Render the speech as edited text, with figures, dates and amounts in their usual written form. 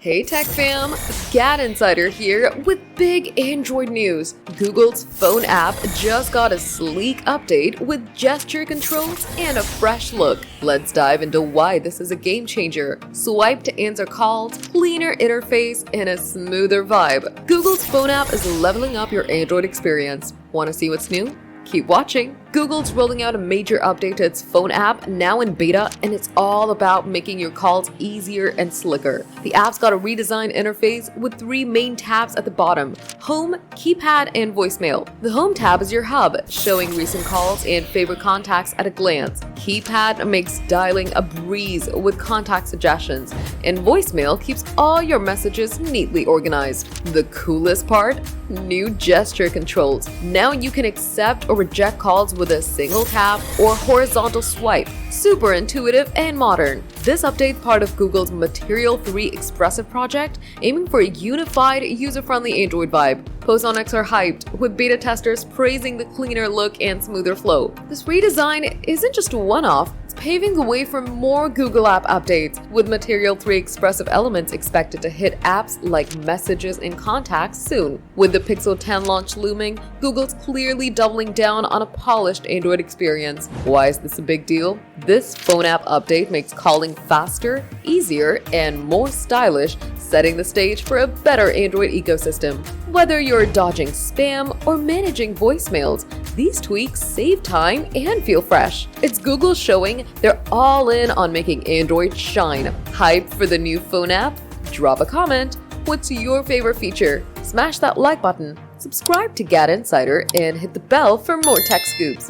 Hey Tech Fam, GadInsider here with big Android news. Google's phone app just got a sleek update with gesture controls and a fresh look. Let's dive into why this is a game changer. Swipe to answer calls, cleaner interface, and a smoother vibe. Google's phone app is leveling up your Android experience. Want to see what's new? Keep watching. Google's rolling out a major update to its phone app, now in beta, and it's all about making your calls easier and slicker. The app's got a redesigned interface with three main tabs at the bottom: Home, Keypad, and Voicemail. The Home tab is your hub, showing recent calls and favorite contacts at a glance. Keypad makes dialing a breeze with contact suggestions, and Voicemail keeps all your messages neatly organized. The coolest part? New gesture controls. Now you can accept or reject calls with a single tap or horizontal swipe. Super intuitive and modern. This update part of Google's Material 3 Expressive project, aiming for a unified, user-friendly Android vibe. Posts on X are hyped, with beta testers praising the cleaner look and smoother flow. This redesign isn't just a one-off, it's paving the way for more Google app updates, with Material 3 Expressive elements expected to hit apps like Messages and Contacts soon. With the Pixel 10 launch looming, Google's clearly doubling down on a polished Android experience. Why is this a big deal? This phone app update makes calling faster, easier, and more stylish, setting the stage for a better Android ecosystem. Whether you're dodging spam or managing voicemails, these tweaks save time and feel fresh. It's Google showing they're all in on making Android shine. Hyped for the new phone app? Drop a comment. What's your favorite feature? Smash that like button, subscribe to GadInsider, and hit the bell for more tech scoops.